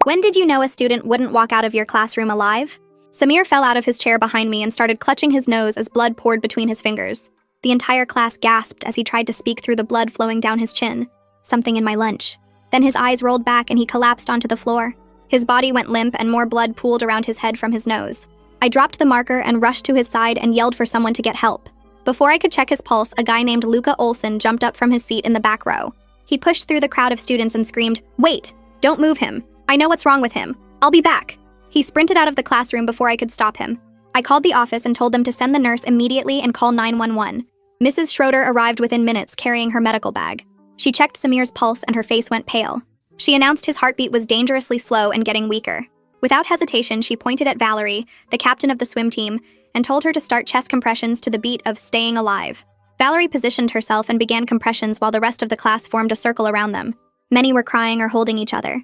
When did you know a student wouldn't walk out of your classroom alive? Samir fell out of his chair behind me and started clutching his nose as blood poured between his fingers. The entire class gasped as he tried to speak through the blood flowing down his chin. Something in my lunch. Then his eyes rolled back and he collapsed onto the floor. His body went limp and more blood pooled around his head from his nose. I dropped the marker and rushed to his side and yelled for someone to get help. Before I could check his pulse, a guy named Luca Olsen jumped up from his seat in the back row. He pushed through the crowd of students and screamed, "Wait! Don't move him! I know what's wrong with him! I'll be back!" He sprinted out of the classroom before I could stop him. I called the office and told them to send the nurse immediately and call 911. Mrs. Schroeder arrived within minutes carrying her medical bag. She checked Samir's pulse and her face went pale. She announced his heartbeat was dangerously slow and getting weaker. Without hesitation, she pointed at Valerie, the captain of the swim team, and told her to start chest compressions to the beat of "Staying Alive." Valerie positioned herself and began compressions while the rest of the class formed a circle around them. Many were crying or holding each other.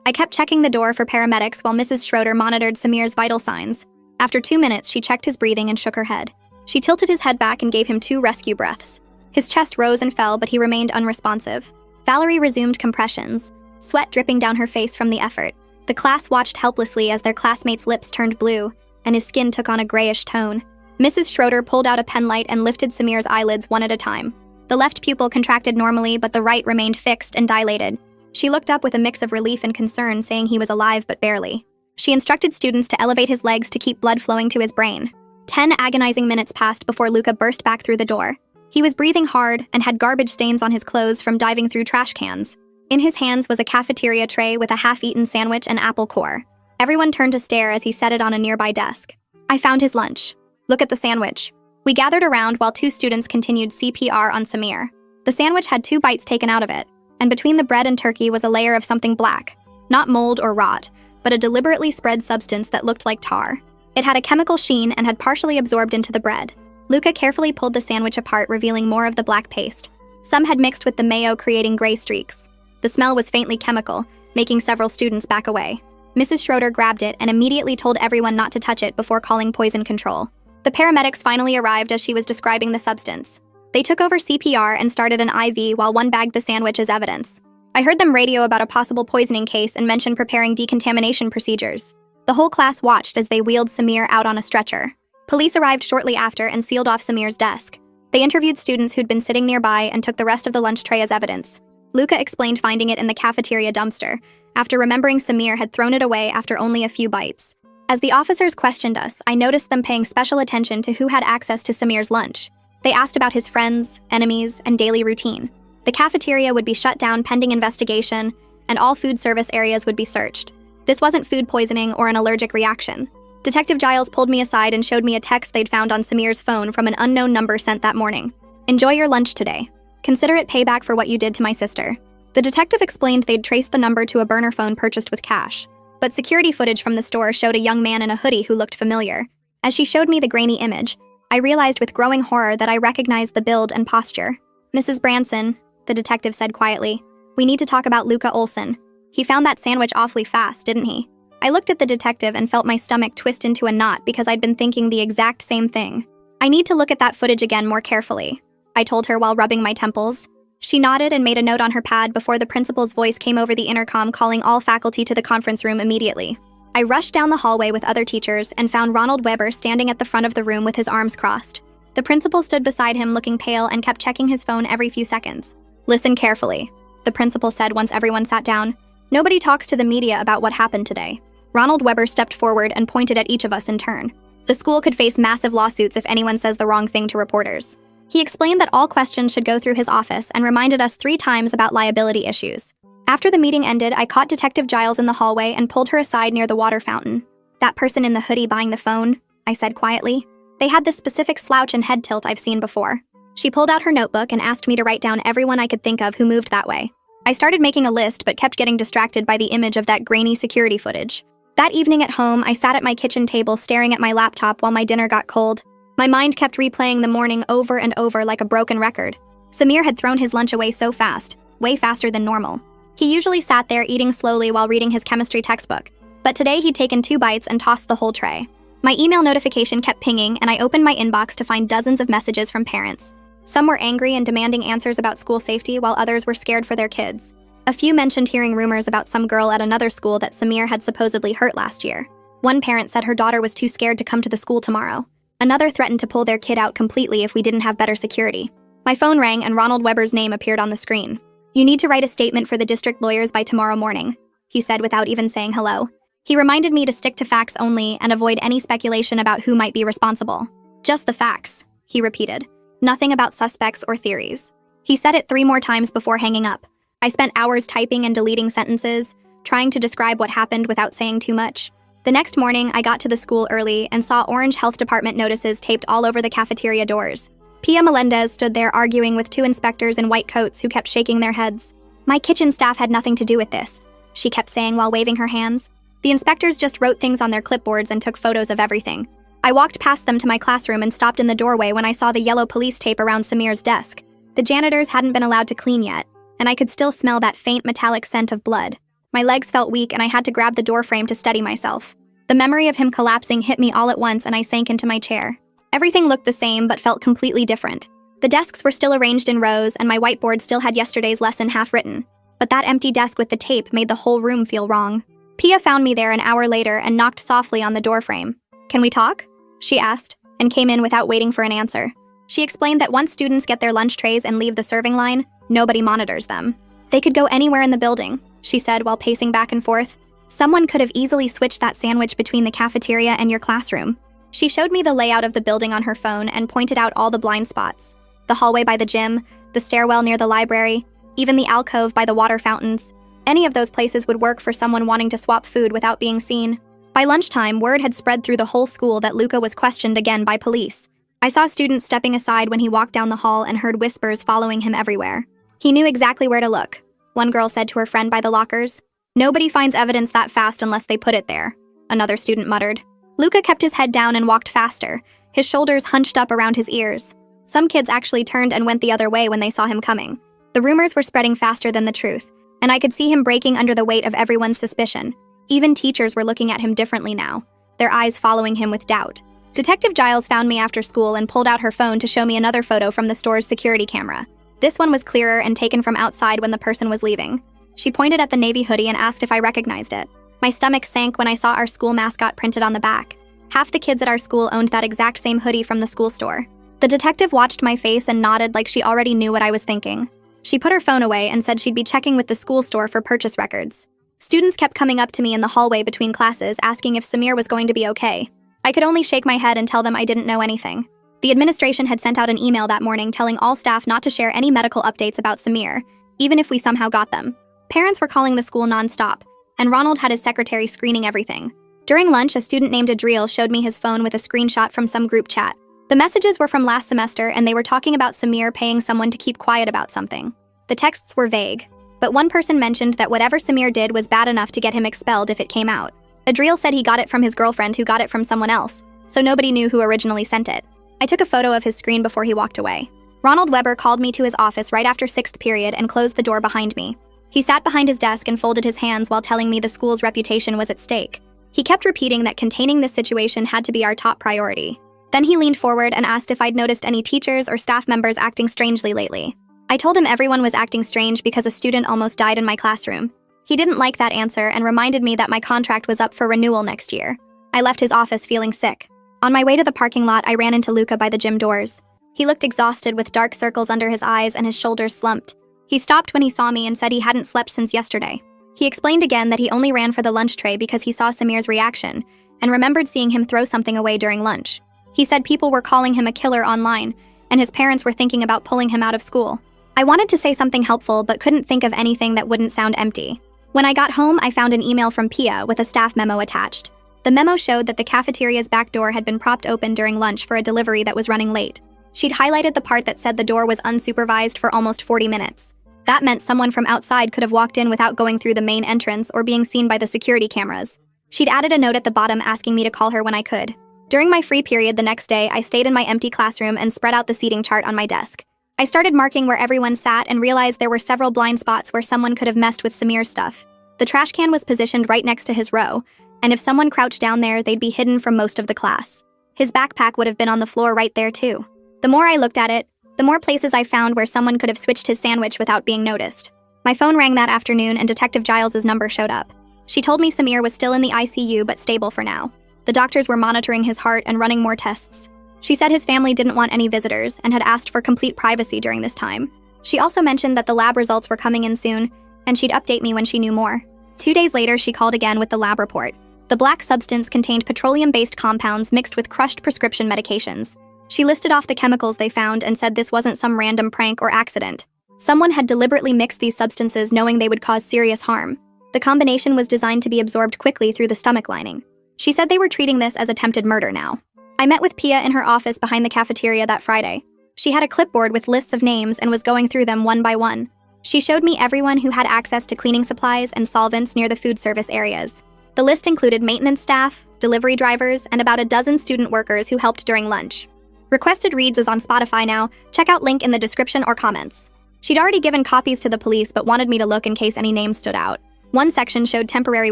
I kept checking the door for paramedics while Mrs. Schroeder monitored Samir's vital signs. After 2 minutes, she checked his breathing and shook her head. She tilted his head back and gave him 2 rescue breaths. His chest rose and fell, but he remained unresponsive. Valerie resumed compressions, sweat dripping down her face from the effort. The class watched helplessly as their classmate's lips turned blue, and his skin took on a grayish tone. Mrs. Schroeder pulled out a penlight and lifted Samir's eyelids one at a time. The left pupil contracted normally, but the right remained fixed and dilated. She looked up with a mix of relief and concern, saying he was alive but barely. She instructed students to elevate his legs to keep blood flowing to his brain. 10 agonizing minutes passed before Luca burst back through the door. He was breathing hard and had garbage stains on his clothes from diving through trash cans. In his hands was a cafeteria tray with a half-eaten sandwich and apple core. Everyone turned to stare as he set it on a nearby desk. I found his lunch. Look at the sandwich. We gathered around while 2 students continued CPR on Samir. The sandwich had 2 bites taken out of it, and between the bread and turkey was a layer of something black. Not mold or rot, but a deliberately spread substance that looked like tar. It had a chemical sheen and had partially absorbed into the bread. Luca carefully pulled the sandwich apart, revealing more of the black paste. Some had mixed with the mayo, creating gray streaks. The smell was faintly chemical, making several students back away. Mrs. Schroeder grabbed it and immediately told everyone not to touch it before calling poison control. The paramedics finally arrived as she was describing the substance. They took over CPR and started an IV while one bagged the sandwich as evidence. I heard them radio about a possible poisoning case and mention preparing decontamination procedures. The whole class watched as they wheeled Samir out on a stretcher. Police arrived shortly after and sealed off Samir's desk. They interviewed students who'd been sitting nearby and took the rest of the lunch tray as evidence. Luca explained finding it in the cafeteria dumpster, after remembering Samir had thrown it away after only a few bites. As the officers questioned us, I noticed them paying special attention to who had access to Samir's lunch. They asked about his friends, enemies, and daily routine. The cafeteria would be shut down pending investigation, and all food service areas would be searched. This wasn't food poisoning or an allergic reaction. Detective Giles pulled me aside and showed me a text they'd found on Samir's phone from an unknown number sent that morning. "Enjoy your lunch today. Consider it payback for what you did to my sister." The detective explained they'd traced the number to a burner phone purchased with cash, but security footage from the store showed a young man in a hoodie who looked familiar. As she showed me the grainy image, I realized with growing horror that I recognized the build and posture. "Mrs. Branson," the detective said quietly, "we need to talk about Luca Olsen. He found that sandwich awfully fast, didn't he?" I looked at the detective and felt my stomach twist into a knot because I'd been thinking the exact same thing. "I need to look at that footage again more carefully," I told her while rubbing my temples. She nodded and made a note on her pad before the principal's voice came over the intercom calling all faculty to the conference room immediately. I rushed down the hallway with other teachers and found Ronald Weber standing at the front of the room with his arms crossed. The principal stood beside him looking pale and kept checking his phone every few seconds. "Listen carefully," the principal said once everyone sat down. "Nobody talks to the media about what happened today." Ronald Weber stepped forward and pointed at each of us in turn. The school could face massive lawsuits if anyone says the wrong thing to reporters. He explained that all questions should go through his office and reminded us 3 times about liability issues. After the meeting ended, I caught Detective Giles in the hallway and pulled her aside near the water fountain. "That person in the hoodie buying the phone," I said quietly. "They had this specific slouch and head tilt I've seen before." She pulled out her notebook and asked me to write down everyone I could think of who moved that way. I started making a list but kept getting distracted by the image of that grainy security footage. That evening at home, I sat at my kitchen table staring at my laptop while my dinner got cold. My mind kept replaying the morning over and over like a broken record. Samir had thrown his lunch away so fast, way faster than normal. He usually sat there eating slowly while reading his chemistry textbook, but today he'd taken 2 bites and tossed the whole tray. My email notification kept pinging and I opened my inbox to find dozens of messages from parents. Some were angry and demanding answers about school safety while others were scared for their kids. A few mentioned hearing rumors about some girl at another school that Samir had supposedly hurt last year. One parent said her daughter was too scared to come to the school tomorrow. Another threatened to pull their kid out completely if we didn't have better security. My phone rang and Ronald Weber's name appeared on the screen. "You need to write a statement for the district lawyers by tomorrow morning," he said without even saying hello. He reminded me to stick to facts only and avoid any speculation about who might be responsible. "Just the facts," he repeated. "Nothing about suspects or theories." He said it 3 more times before hanging up. I spent hours typing and deleting sentences, trying to describe what happened without saying too much. The next morning, I got to the school early and saw Orange Health Department notices taped all over the cafeteria doors. Pia Melendez stood there arguing with 2 inspectors in white coats who kept shaking their heads. "My kitchen staff had nothing to do with this," she kept saying while waving her hands. The inspectors just wrote things on their clipboards and took photos of everything. I walked past them to my classroom and stopped in the doorway when I saw the yellow police tape around Samir's desk. The janitors hadn't been allowed to clean yet, and I could still smell that faint metallic scent of blood. My legs felt weak and I had to grab the doorframe to steady myself. The memory of him collapsing hit me all at once and I sank into my chair. Everything looked the same but felt completely different. The desks were still arranged in rows and my whiteboard still had yesterday's lesson half written. But that empty desk with the tape made the whole room feel wrong. Pia found me there an hour later and knocked softly on the doorframe. "Can we talk?" she asked, and came in without waiting for an answer. She explained that once students get their lunch trays and leave the serving line, nobody monitors them. "They could go anywhere in the building," she said while pacing back and forth. "Someone could have easily switched that sandwich between the cafeteria and your classroom." She showed me the layout of the building on her phone and pointed out all the blind spots. The hallway by the gym, the stairwell near the library, even the alcove by the water fountains. Any of those places would work for someone wanting to swap food without being seen. By lunchtime, word had spread through the whole school that Luca was questioned again by police. I saw students stepping aside when he walked down the hall and heard whispers following him everywhere. He knew exactly where to look, one girl said to her friend by the lockers. "Nobody finds evidence that fast unless they put it there," another student muttered. Luca kept his head down and walked faster, his shoulders hunched up around his ears. Some kids actually turned and went the other way when they saw him coming. The rumors were spreading faster than the truth, and I could see him breaking under the weight of everyone's suspicion. Even teachers were looking at him differently now, their eyes following him with doubt. Detective Giles found me after school and pulled out her phone to show me another photo from the store's security camera. This one was clearer and taken from outside when the person was leaving. She pointed at the navy hoodie and asked if I recognized it. My stomach sank when I saw our school mascot printed on the back. Half the kids at our school owned that exact same hoodie from the school store. The detective watched my face and nodded like she already knew what I was thinking. She put her phone away and said she'd be checking with the school store for purchase records. Students kept coming up to me in the hallway between classes asking if Samir was going to be okay. I could only shake my head and tell them I didn't know anything. The administration had sent out an email that morning telling all staff not to share any medical updates about Samir, even if we somehow got them. Parents were calling the school nonstop, and Ronald had his secretary screening everything. During lunch, a student named Adriel showed me his phone with a screenshot from some group chat. The messages were from last semester, and they were talking about Samir paying someone to keep quiet about something. The texts were vague, but one person mentioned that whatever Samir did was bad enough to get him expelled if it came out. Adriel said he got it from his girlfriend who got it from someone else, so nobody knew who originally sent it. I took a photo of his screen before he walked away. Ronald Weber called me to his office right after 6th period and closed the door behind me. He sat behind his desk and folded his hands while telling me the school's reputation was at stake. He kept repeating that containing this situation had to be our top priority. Then he leaned forward and asked if I'd noticed any teachers or staff members acting strangely lately. I told him everyone was acting strange because a student almost died in my classroom. He didn't like that answer and reminded me that my contract was up for renewal next year. I left his office feeling sick. On my way to the parking lot, I ran into Luca by the gym doors. He looked exhausted with dark circles under his eyes and his shoulders slumped. He stopped when he saw me and said he hadn't slept since yesterday. He explained again that he only ran for the lunch tray because he saw Samir's reaction and remembered seeing him throw something away during lunch. He said people were calling him a killer online, and his parents were thinking about pulling him out of school. I wanted to say something helpful but couldn't think of anything that wouldn't sound empty. When I got home, I found an email from Pia with a staff memo attached. The memo showed that the cafeteria's back door had been propped open during lunch for a delivery that was running late. She'd highlighted the part that said the door was unsupervised for almost 40 minutes. That meant someone from outside could have walked in without going through the main entrance or being seen by the security cameras. She'd added a note at the bottom asking me to call her when I could. During my free period the next day, I stayed in my empty classroom and spread out the seating chart on my desk. I started marking where everyone sat and realized there were several blind spots where someone could have messed with Samir's stuff. The trash can was positioned right next to his row, and if someone crouched down there, they'd be hidden from most of the class. His backpack would have been on the floor right there too. The more I looked at it, the more places I found where someone could have switched his sandwich without being noticed. My phone rang that afternoon and Detective Giles's number showed up. She told me Samir was still in the ICU but stable for now. The doctors were monitoring his heart and running more tests. She said his family didn't want any visitors and had asked for complete privacy during this time. She also mentioned that the lab results were coming in soon, and she'd update me when she knew more. 2 days later, she called again with the lab report. The black substance contained petroleum-based compounds mixed with crushed prescription medications. She listed off the chemicals they found and said this wasn't some random prank or accident. Someone had deliberately mixed these substances knowing they would cause serious harm. The combination was designed to be absorbed quickly through the stomach lining. She said they were treating this as attempted murder now. I met with Pia in her office behind the cafeteria that Friday. She had a clipboard with lists of names and was going through them one by one. She showed me everyone who had access to cleaning supplies and solvents near the food service areas. The list included maintenance staff, delivery drivers, and about a dozen student workers who helped during lunch. Requested Reads is on Spotify now. Check out link in the description or comments. She'd already given copies to the police but wanted me to look in case any names stood out. One section showed temporary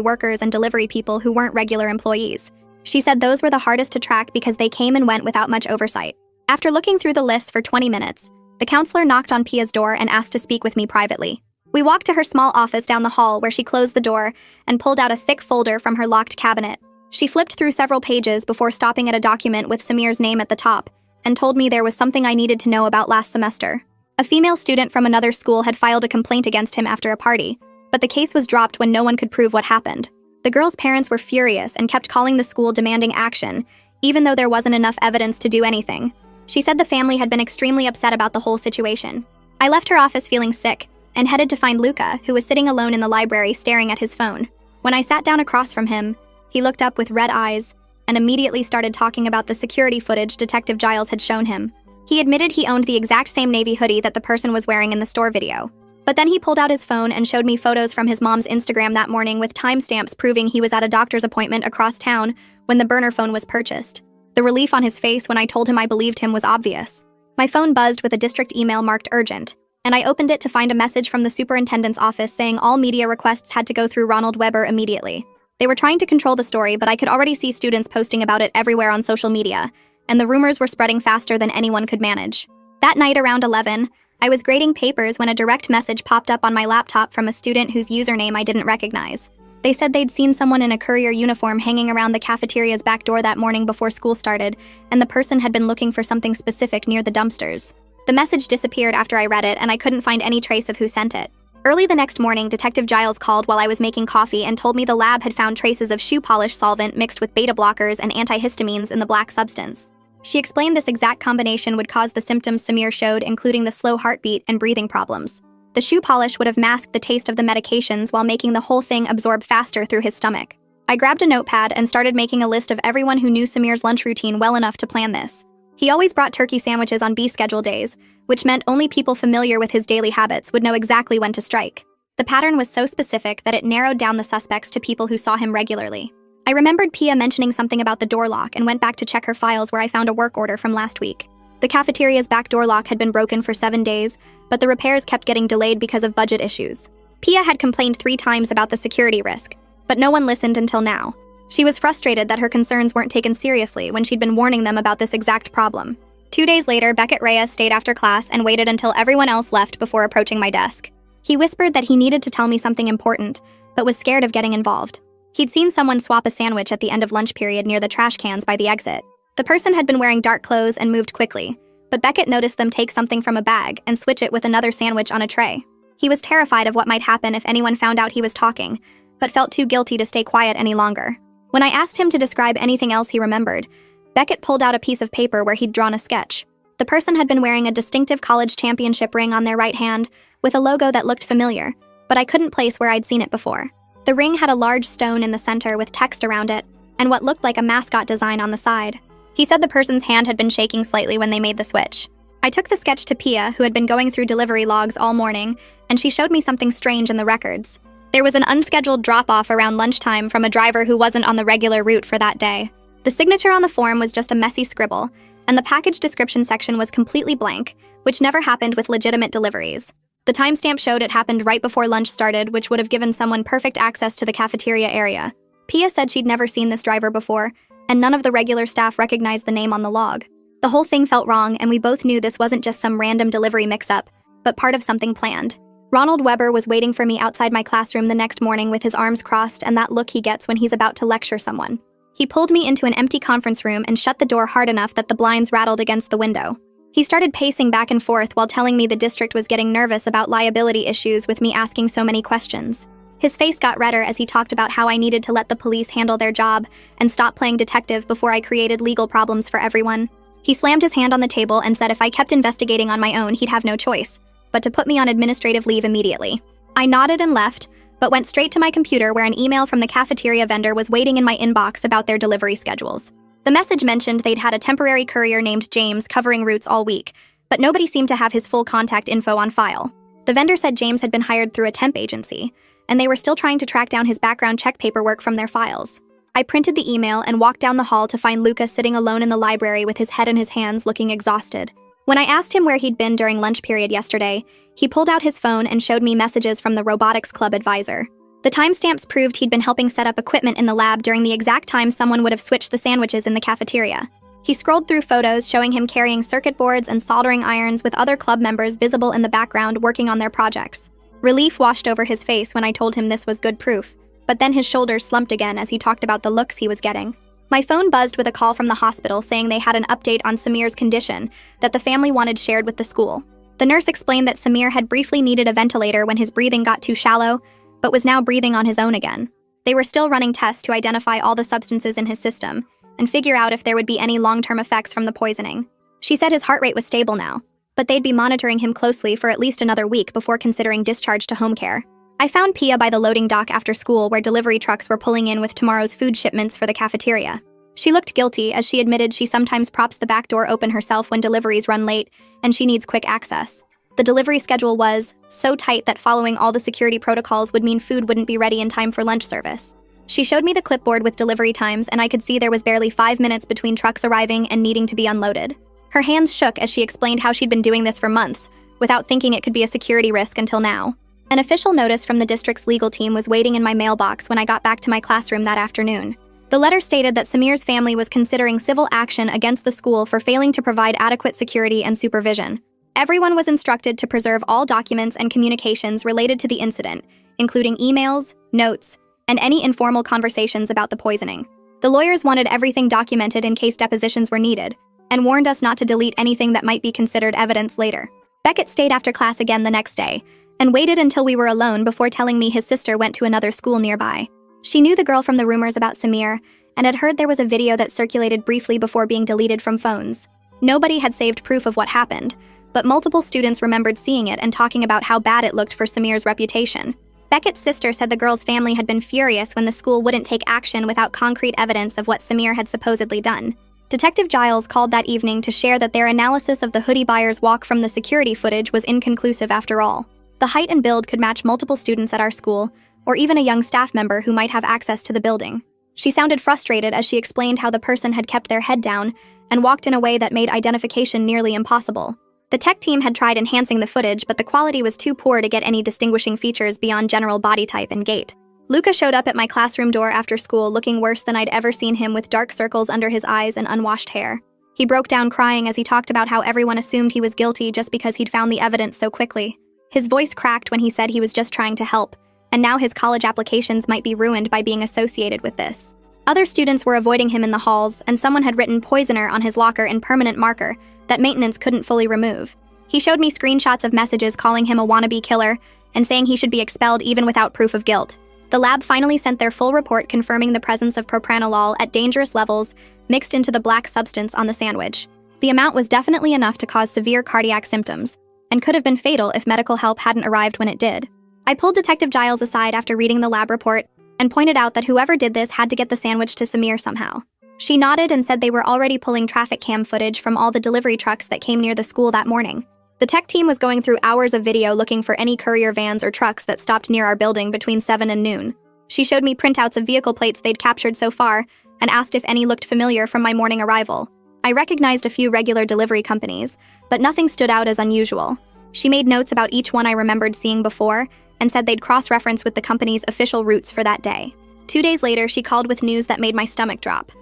workers and delivery people who weren't regular employees. She said those were the hardest to track because they came and went without much oversight. After looking through the list for 20 minutes, the counselor knocked on Pia's door and asked to speak with me privately. We walked to her small office down the hall where she closed the door and pulled out a thick folder from her locked cabinet. She flipped through several pages before stopping at a document with Samir's name at the top and told me there was something I needed to know about last semester. A female student from another school had filed a complaint against him after a party, but the case was dropped when no one could prove what happened. The girl's parents were furious and kept calling the school demanding action, even though there wasn't enough evidence to do anything. She said the family had been extremely upset about the whole situation. I left her office feeling sick and headed to find Luca, who was sitting alone in the library staring at his phone. When I sat down across from him, he looked up with red eyes and immediately started talking about the security footage Detective Giles had shown him. He admitted he owned the exact same navy hoodie that the person was wearing in the store video. But then he pulled out his phone and showed me photos from his mom's Instagram that morning with timestamps proving he was at a doctor's appointment across town when the burner phone was purchased. The relief on his face when I told him I believed him was obvious. My phone buzzed with a district email marked urgent, and I opened it to find a message from the superintendent's office saying all media requests had to go through Ronald Weber immediately. They were trying to control the story, but I could already see students posting about it everywhere on social media, and the rumors were spreading faster than anyone could manage. That night around 11, I was grading papers when a direct message popped up on my laptop from a student whose username I didn't recognize. They said they'd seen someone in a courier uniform hanging around the cafeteria's back door that morning before school started, and the person had been looking for something specific near the dumpsters. The message disappeared after I read it, and I couldn't find any trace of who sent it. Early the next morning, Detective Giles called while I was making coffee and told me the lab had found traces of shoe polish solvent mixed with beta blockers and antihistamines in the black substance. She explained this exact combination would cause the symptoms Samir showed, including the slow heartbeat and breathing problems. The shoe polish would have masked the taste of the medications while making the whole thing absorb faster through his stomach. I grabbed a notepad and started making a list of everyone who knew Samir's lunch routine well enough to plan this. He always brought turkey sandwiches on B-schedule days, which meant only people familiar with his daily habits would know exactly when to strike. The pattern was so specific that it narrowed down the suspects to people who saw him regularly. I remembered Pia mentioning something about the door lock and went back to check her files where I found a work order from last week. The cafeteria's back door lock had been broken for 7 days, but the repairs kept getting delayed because of budget issues. Pia had complained 3 times about the security risk, but no one listened until now. She was frustrated that her concerns weren't taken seriously when she'd been warning them about this exact problem. 2 days later, Beckett Reyes stayed after class and waited until everyone else left before approaching my desk. He whispered that he needed to tell me something important, but was scared of getting involved. He'd seen someone swap a sandwich at the end of lunch period near the trash cans by the exit. The person had been wearing dark clothes and moved quickly, but Beckett noticed them take something from a bag and switch it with another sandwich on a tray. He was terrified of what might happen if anyone found out he was talking, but felt too guilty to stay quiet any longer. When I asked him to describe anything else he remembered, Beckett pulled out a piece of paper where he'd drawn a sketch. The person had been wearing a distinctive college championship ring on their right hand, with a logo that looked familiar, but I couldn't place where I'd seen it before. The ring had a large stone in the center with text around it, and what looked like a mascot design on the side. He said the person's hand had been shaking slightly when they made the switch. I took the sketch to Pia, who had been going through delivery logs all morning, and she showed me something strange in the records. There was an unscheduled drop-off around lunchtime from a driver who wasn't on the regular route for that day. The signature on the form was just a messy scribble, and the package description section was completely blank, which never happened with legitimate deliveries. The timestamp showed it happened right before lunch started, which would have given someone perfect access to the cafeteria area. Pia said she'd never seen this driver before, and none of the regular staff recognized the name on the log. The whole thing felt wrong, and we both knew this wasn't just some random delivery mix-up, but part of something planned. Ronald Weber was waiting for me outside my classroom the next morning with his arms crossed and that look he gets when he's about to lecture someone. He pulled me into an empty conference room and shut the door hard enough that the blinds rattled against the window. He started pacing back and forth while telling me the district was getting nervous about liability issues with me asking so many questions. His face got redder as he talked about how I needed to let the police handle their job and stop playing detective before I created legal problems for everyone. He slammed his hand on the table and said if I kept investigating on my own, he'd have no choice but to put me on administrative leave immediately. I nodded and left, but went straight to my computer where an email from the cafeteria vendor was waiting in my inbox about their delivery schedules. The message mentioned they'd had a temporary courier named James covering routes all week, but nobody seemed to have his full contact info on file. The vendor said James had been hired through a temp agency, and they were still trying to track down his background check paperwork from their files. I printed the email and walked down the hall to find Luca sitting alone in the library with his head in his hands looking exhausted. When I asked him where he'd been during lunch period yesterday, he pulled out his phone and showed me messages from the robotics club advisor. The timestamps proved he'd been helping set up equipment in the lab during the exact time someone would have switched the sandwiches in the cafeteria. He scrolled through photos showing him carrying circuit boards and soldering irons with other club members visible in the background working on their projects. Relief washed over his face when I told him this was good proof, but then his shoulders slumped again as he talked about the looks he was getting. My phone buzzed with a call from the hospital saying they had an update on Samir's condition that the family wanted shared with the school. The nurse explained that Samir had briefly needed a ventilator when his breathing got too shallow, but was now breathing on his own again. They were still running tests to identify all the substances in his system and figure out if there would be any long-term effects from the poisoning. She said his heart rate was stable now, but they'd be monitoring him closely for at least another week before considering discharge to home care. I found Pia by the loading dock after school where delivery trucks were pulling in with tomorrow's food shipments for the cafeteria. She looked guilty as she admitted she sometimes props the back door open herself when deliveries run late and she needs quick access. The delivery schedule was so tight that following all the security protocols would mean food wouldn't be ready in time for lunch service. She showed me the clipboard with delivery times and I could see there was barely 5 minutes between trucks arriving and needing to be unloaded. Her hands shook as she explained how she'd been doing this for months, without thinking it could be a security risk until now. An official notice from the district's legal team was waiting in my mailbox when I got back to my classroom that afternoon. The letter stated that Samir's family was considering civil action against the school for failing to provide adequate security and supervision. Everyone was instructed to preserve all documents and communications related to the incident, including emails, notes, and any informal conversations about the poisoning. The lawyers wanted everything documented in case depositions were needed, and warned us not to delete anything that might be considered evidence later. Beckett stayed after class again the next day, and waited until we were alone before telling me his sister went to another school nearby. She knew the girl from the rumors about Samir, and had heard there was a video that circulated briefly before being deleted from phones. Nobody had saved proof of what happened, but multiple students remembered seeing it and talking about how bad it looked for Samir's reputation. Beckett's sister said the girl's family had been furious when the school wouldn't take action without concrete evidence of what Samir had supposedly done. Detective Giles called that evening to share that their analysis of the hoodie buyer's walk from the security footage was inconclusive after all. The height and build could match multiple students at our school, or even a young staff member who might have access to the building. She sounded frustrated as she explained how the person had kept their head down and walked in a way that made identification nearly impossible. The tech team had tried enhancing the footage, but the quality was too poor to get any distinguishing features beyond general body type and gait. Luca showed up at my classroom door after school looking worse than I'd ever seen him, with dark circles under his eyes and unwashed hair. He broke down crying as he talked about how everyone assumed he was guilty just because he'd found the evidence so quickly. His voice cracked when he said he was just trying to help, and now his college applications might be ruined by being associated with this. Other students were avoiding him in the halls, and someone had written poisoner on his locker in permanent marker that maintenance couldn't fully remove. He showed me screenshots of messages calling him a wannabe killer and saying he should be expelled even without proof of guilt. The lab finally sent their full report confirming the presence of propranolol at dangerous levels mixed into the black substance on the sandwich. The amount was definitely enough to cause severe cardiac symptoms, and could have been fatal if medical help hadn't arrived when it did. I pulled Detective Giles aside after reading the lab report and pointed out that whoever did this had to get the sandwich to Samir somehow. She nodded and said they were already pulling traffic cam footage from all the delivery trucks that came near the school that morning. The tech team was going through hours of video looking for any courier vans or trucks that stopped near our building between 7 and noon. She showed me printouts of vehicle plates they'd captured so far and asked if any looked familiar from my morning arrival. I recognized a few regular delivery companies, but nothing stood out as unusual. She made notes about each one I remembered seeing before and said they'd cross-reference with the company's official routes for that day. 2 days later, she called with news that made my stomach drop.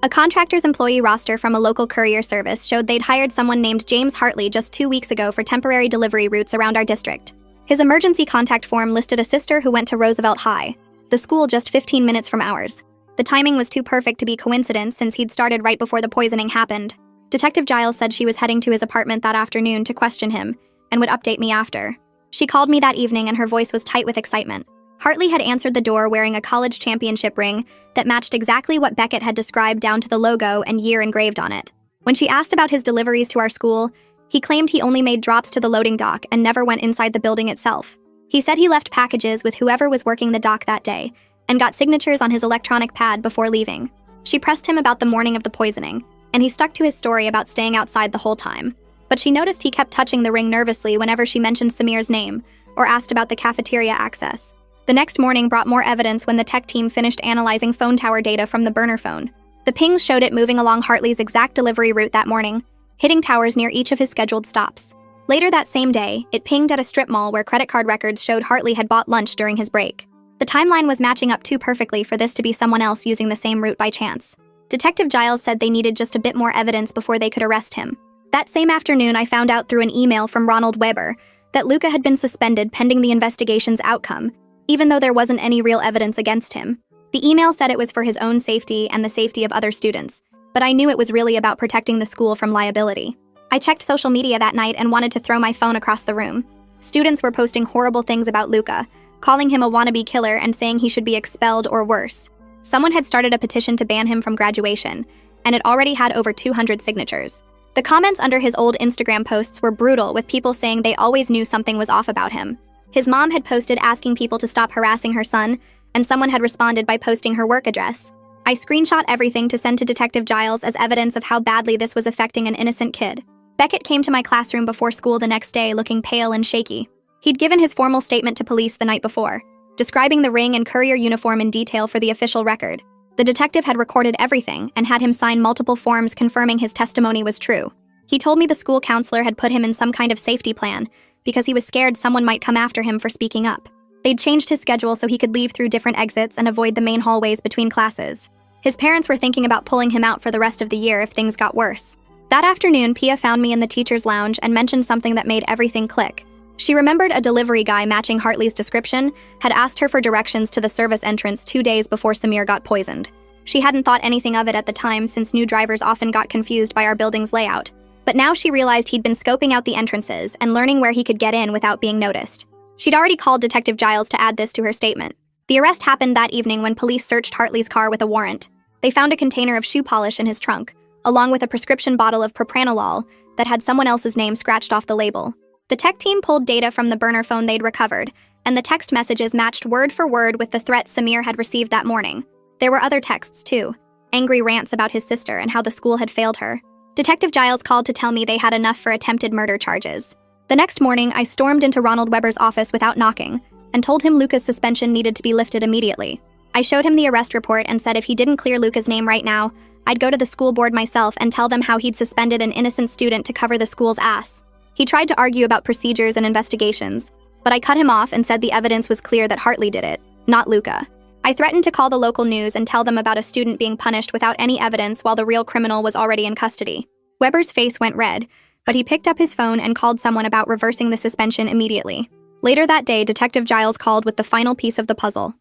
A contractor's employee roster from a local courier service showed they'd hired someone named James Hartley just 2 weeks ago for temporary delivery routes around our district. His emergency contact form listed a sister who went to Roosevelt High, the school just 15 minutes from ours. The timing was too perfect to be coincidence since he'd started right before the poisoning happened. Detective Giles said she was heading to his apartment that afternoon to question him and would update me after. She called me that evening and her voice was tight with excitement. Hartley had answered the door wearing a college championship ring that matched exactly what Beckett had described down to the logo and year engraved on it. When she asked about his deliveries to our school, he claimed he only made drops to the loading dock and never went inside the building itself. He said he left packages with whoever was working the dock that day and got signatures on his electronic pad before leaving. She pressed him about the morning of the poisoning, and he stuck to his story about staying outside the whole time. But she noticed he kept touching the ring nervously whenever she mentioned Samir's name or asked about the cafeteria access. The next morning brought more evidence when the tech team finished analyzing phone tower data from the burner phone. The pings showed it moving along Hartley's exact delivery route that morning, hitting towers near each of his scheduled stops. Later that same day, it pinged at a strip mall where credit card records showed Hartley had bought lunch during his break. The timeline was matching up too perfectly for this to be someone else using the same route by chance. Detective Giles said they needed just a bit more evidence before they could arrest him. That same afternoon, I found out through an email from Ronald Weber that Luca had been suspended pending the investigation's outcome, even though there wasn't any real evidence against him. The email said it was for his own safety and the safety of other students, but I knew it was really about protecting the school from liability. I checked social media that night and wanted to throw my phone across the room. Students were posting horrible things about Luca, calling him a wannabe killer and saying he should be expelled or worse. Someone had started a petition to ban him from graduation, and it already had over 200 signatures. The comments under his old Instagram posts were brutal, with people saying they always knew something was off about him. His mom had posted asking people to stop harassing her son, and someone had responded by posting her work address. I screenshot everything to send to Detective Giles as evidence of how badly this was affecting an innocent kid. Beckett came to my classroom before school the next day looking pale and shaky. He'd given his formal statement to police the night before, describing the ring and courier uniform in detail for the official record. The detective had recorded everything and had him sign multiple forms confirming his testimony was true. He told me the school counselor had put him in some kind of safety plan because he was scared someone might come after him for speaking up. They'd changed his schedule so he could leave through different exits and avoid the main hallways between classes. His parents were thinking about pulling him out for the rest of the year if things got worse. That afternoon, Pia found me in the teacher's lounge and mentioned something that made everything click. She remembered a delivery guy matching Hartley's description had asked her for directions to the service entrance 2 days before Samir got poisoned. She hadn't thought anything of it at the time since new drivers often got confused by our building's layout. But now she realized he'd been scoping out the entrances and learning where he could get in without being noticed. She'd already called Detective Giles to add this to her statement. The arrest happened that evening when police searched Hartley's car with a warrant. They found a container of shoe polish in his trunk, along with a prescription bottle of propranolol that had someone else's name scratched off the label. The tech team pulled data from the burner phone they'd recovered, and the text messages matched word for word with the threats Samir had received that morning. There were other texts, too. Angry rants about his sister and how the school had failed her. Detective Giles called to tell me they had enough for attempted murder charges. The next morning, I stormed into Ronald Weber's office without knocking and told him Luca's suspension needed to be lifted immediately. I showed him the arrest report and said if he didn't clear Luca's name right now, I'd go to the school board myself and tell them how he'd suspended an innocent student to cover the school's ass. He tried to argue about procedures and investigations, but I cut him off and said the evidence was clear that Hartley did it, not Luca. I threatened to call the local news and tell them about a student being punished without any evidence while the real criminal was already in custody. Weber's face went red, but he picked up his phone and called someone about reversing the suspension immediately. Later that day, Detective Giles called with the final piece of the puzzle.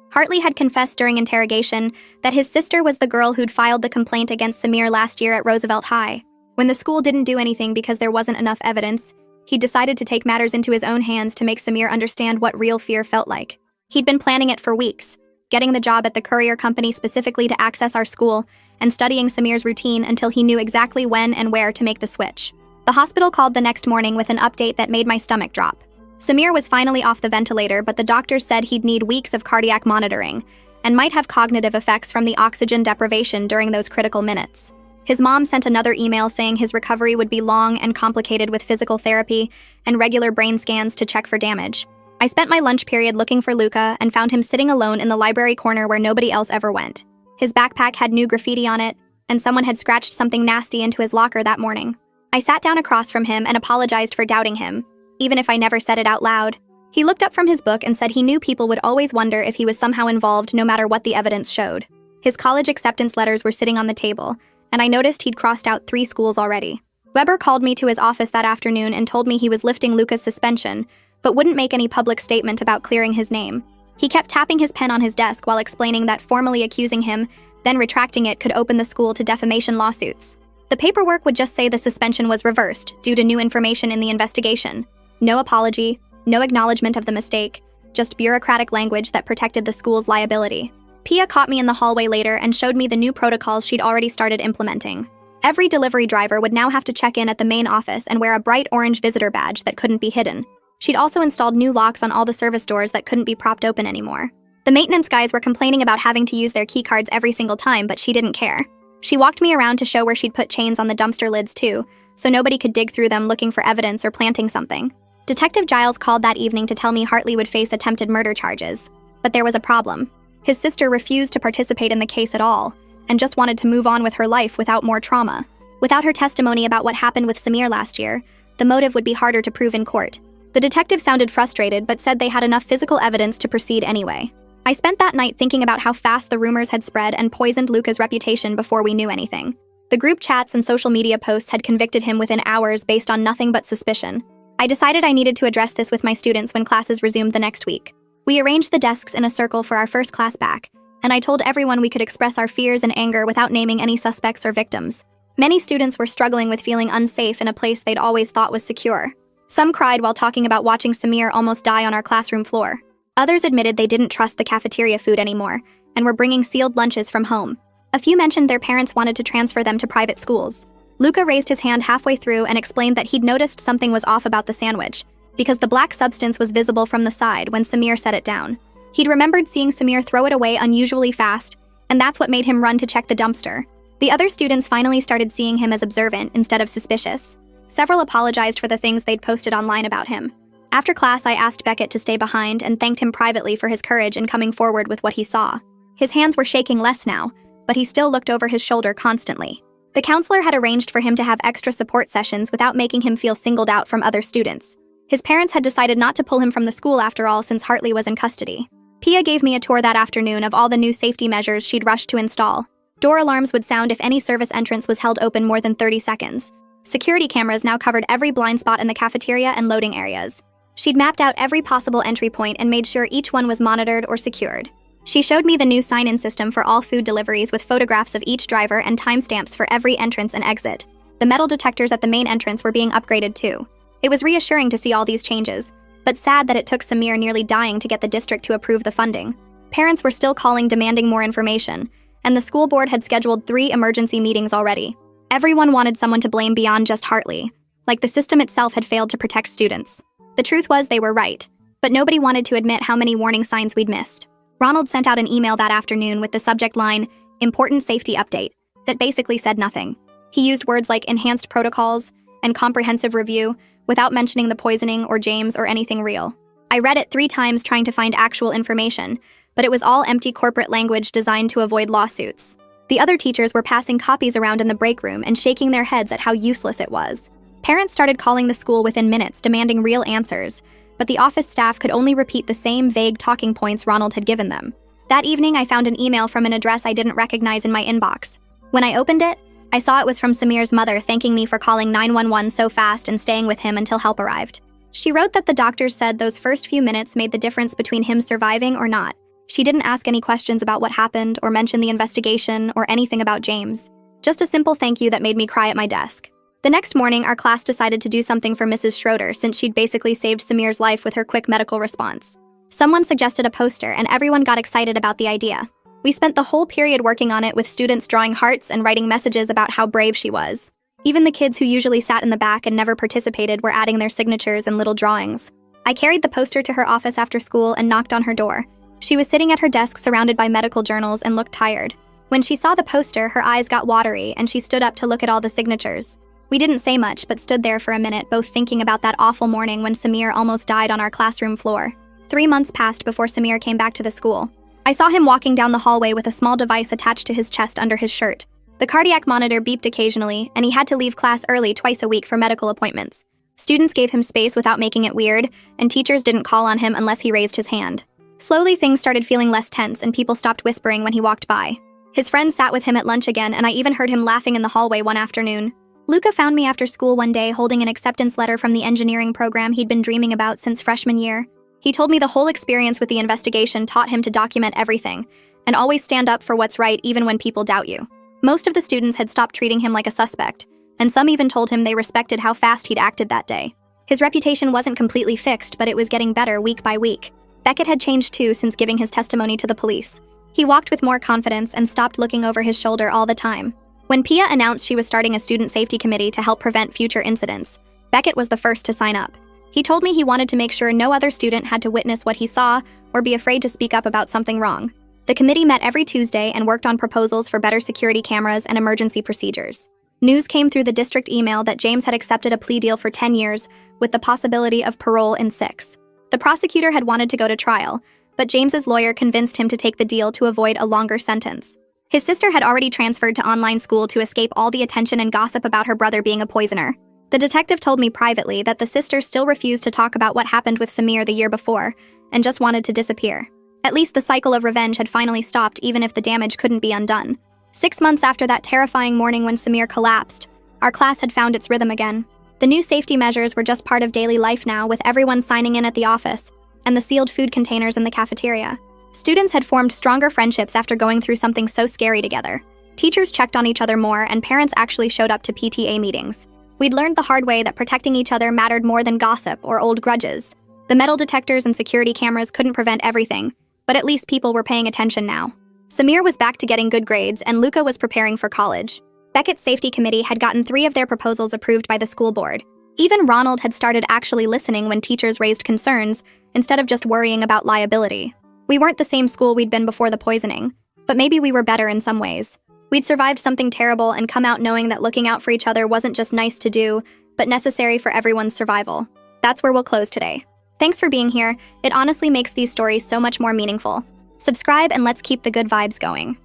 Hartley had confessed during interrogation that his sister was the girl who'd filed the complaint against Samir last year at Roosevelt High. When the school didn't do anything because there wasn't enough evidence, he decided to take matters into his own hands to make Samir understand what real fear felt like. He'd been planning it for weeks, getting the job at the courier company specifically to access our school, and studying Samir's routine until he knew exactly when and where to make the switch. The hospital called the next morning with an update that made my stomach drop. Samir was finally off the ventilator, but the doctors said he'd need weeks of cardiac monitoring and might have cognitive effects from the oxygen deprivation during those critical minutes. His mom sent another email saying his recovery would be long and complicated with physical therapy and regular brain scans to check for damage. I spent my lunch period looking for Luca and found him sitting alone in the library corner where nobody else ever went. His backpack had new graffiti on it, and someone had scratched something nasty into his locker that morning. I sat down across from him and apologized for doubting him, even if I never said it out loud. He looked up from his book and said he knew people would always wonder if he was somehow involved no matter what the evidence showed. His college acceptance letters were sitting on the table, and I noticed he'd crossed out 3 schools already. Weber called me to his office that afternoon and told me he was lifting Luca's suspension, but wouldn't make any public statement about clearing his name. He kept tapping his pen on his desk while explaining that formally accusing him, then retracting it, could open the school to defamation lawsuits. The paperwork would just say the suspension was reversed due to new information in the investigation. No apology, no acknowledgement of the mistake, just bureaucratic language that protected the school's liability. Pia caught me in the hallway later and showed me the new protocols she'd already started implementing. Every delivery driver would now have to check in at the main office and wear a bright orange visitor badge that couldn't be hidden. She'd also installed new locks on all the service doors that couldn't be propped open anymore. The maintenance guys were complaining about having to use their keycards every single time, but she didn't care. She walked me around to show where she'd put chains on the dumpster lids too, so nobody could dig through them looking for evidence or planting something. Detective Giles called that evening to tell me Hartley would face attempted murder charges. But there was a problem. His sister refused to participate in the case at all, and just wanted to move on with her life without more trauma. Without her testimony about what happened with Samir last year, the motive would be harder to prove in court. The detective sounded frustrated but said they had enough physical evidence to proceed anyway. I spent that night thinking about how fast the rumors had spread and poisoned Luca's reputation before we knew anything. The group chats and social media posts had convicted him within hours based on nothing but suspicion. I decided I needed to address this with my students when classes resumed the next week. We arranged the desks in a circle for our first class back, and I told everyone we could express our fears and anger without naming any suspects or victims. Many students were struggling with feeling unsafe in a place they'd always thought was secure. Some cried while talking about watching Samir almost die on our classroom floor. Others admitted they didn't trust the cafeteria food anymore and were bringing sealed lunches from home. A few mentioned their parents wanted to transfer them to private schools. Luca raised his hand halfway through and explained that he'd noticed something was off about the sandwich, because the black substance was visible from the side when Samir set it down. He'd remembered seeing Samir throw it away unusually fast, and that's what made him run to check the dumpster. The other students finally started seeing him as observant instead of suspicious. Several apologized for the things they'd posted online about him. After class, I asked Beckett to stay behind and thanked him privately for his courage in coming forward with what he saw. His hands were shaking less now, but he still looked over his shoulder constantly. The counselor had arranged for him to have extra support sessions without making him feel singled out from other students. His parents had decided not to pull him from the school after all since Hartley was in custody. Pia gave me a tour that afternoon of all the new safety measures she'd rushed to install. Door alarms would sound if any service entrance was held open more than 30 seconds. Security cameras now covered every blind spot in the cafeteria and loading areas. She'd mapped out every possible entry point and made sure each one was monitored or secured. She showed me the new sign-in system for all food deliveries with photographs of each driver and timestamps for every entrance and exit. The metal detectors at the main entrance were being upgraded too. It was reassuring to see all these changes, but sad that it took Samir nearly dying to get the district to approve the funding. Parents were still calling demanding more information, and the school board had scheduled 3 emergency meetings already. Everyone wanted someone to blame beyond just Hartley, like the system itself had failed to protect students. The truth was they were right, but nobody wanted to admit how many warning signs we'd missed. Ronald sent out an email that afternoon with the subject line, "Important Safety Update," that basically said nothing. He used words like enhanced protocols and comprehensive review without mentioning the poisoning or James or anything real. I read it 3 times trying to find actual information, but it was all empty corporate language designed to avoid lawsuits. The other teachers were passing copies around in the break room and shaking their heads at how useless it was. Parents started calling the school within minutes, demanding real answers, but the office staff could only repeat the same vague talking points Ronald had given them. That evening, I found an email from an address I didn't recognize in my inbox. When I opened it, I saw it was from Samir's mother thanking me for calling 911 so fast and staying with him until help arrived. She wrote that the doctors said those first few minutes made the difference between him surviving or not. She didn't ask any questions about what happened or mention the investigation or anything about James. Just a simple thank you that made me cry at my desk. The next morning, our class decided to do something for Mrs. Schroeder since she'd basically saved Samir's life with her quick medical response. Someone suggested a poster and everyone got excited about the idea. We spent the whole period working on it with students drawing hearts and writing messages about how brave she was. Even the kids who usually sat in the back and never participated were adding their signatures and little drawings. I carried the poster to her office after school and knocked on her door. She was sitting at her desk surrounded by medical journals and looked tired. When she saw the poster, her eyes got watery and she stood up to look at all the signatures. We didn't say much, but stood there for a minute, both thinking about that awful morning when Samir almost died on our classroom floor. 3 months passed before Samir came back to the school. I saw him walking down the hallway with a small device attached to his chest under his shirt. The cardiac monitor beeped occasionally, and he had to leave class early twice a week for medical appointments. Students gave him space without making it weird, and teachers didn't call on him unless he raised his hand. Slowly, things started feeling less tense, and people stopped whispering when he walked by. His friends sat with him at lunch again, and I even heard him laughing in the hallway one afternoon. Luca found me after school one day holding an acceptance letter from the engineering program he'd been dreaming about since freshman year. He told me the whole experience with the investigation taught him to document everything and always stand up for what's right even when people doubt you. Most of the students had stopped treating him like a suspect, and some even told him they respected how fast he'd acted that day. His reputation wasn't completely fixed, but it was getting better week by week. Beckett had changed too since giving his testimony to the police. He walked with more confidence and stopped looking over his shoulder all the time. When Pia announced she was starting a student safety committee to help prevent future incidents, Beckett was the first to sign up. He told me he wanted to make sure no other student had to witness what he saw or be afraid to speak up about something wrong. The committee met every Tuesday and worked on proposals for better security cameras and emergency procedures. News came through the district email that James had accepted a plea deal for 10 years with the possibility of parole in 6. The prosecutor had wanted to go to trial, but James's lawyer convinced him to take the deal to avoid a longer sentence. His sister had already transferred to online school to escape all the attention and gossip about her brother being a poisoner. The detective told me privately that the sister still refused to talk about what happened with Samir the year before and just wanted to disappear. At least the cycle of revenge had finally stopped, even if the damage couldn't be undone. 6 months after that terrifying morning when Samir collapsed, our class had found its rhythm again. The new safety measures were just part of daily life now, with everyone signing in at the office and the sealed food containers in the cafeteria. Students had formed stronger friendships after going through something so scary together. Teachers checked on each other more, and parents actually showed up to PTA meetings. We'd learned the hard way that protecting each other mattered more than gossip or old grudges. The metal detectors and security cameras couldn't prevent everything, but at least people were paying attention now. Samir was back to getting good grades, and Luca was preparing for college. Beckett's safety committee had gotten 3 of their proposals approved by the school board. Even Ronald had started actually listening when teachers raised concerns, instead of just worrying about liability. We weren't the same school we'd been before the poisoning, but maybe we were better in some ways. We'd survived something terrible and come out knowing that looking out for each other wasn't just nice to do, but necessary for everyone's survival. That's where we'll close today. Thanks for being here. It honestly makes these stories so much more meaningful. Subscribe and let's keep the good vibes going.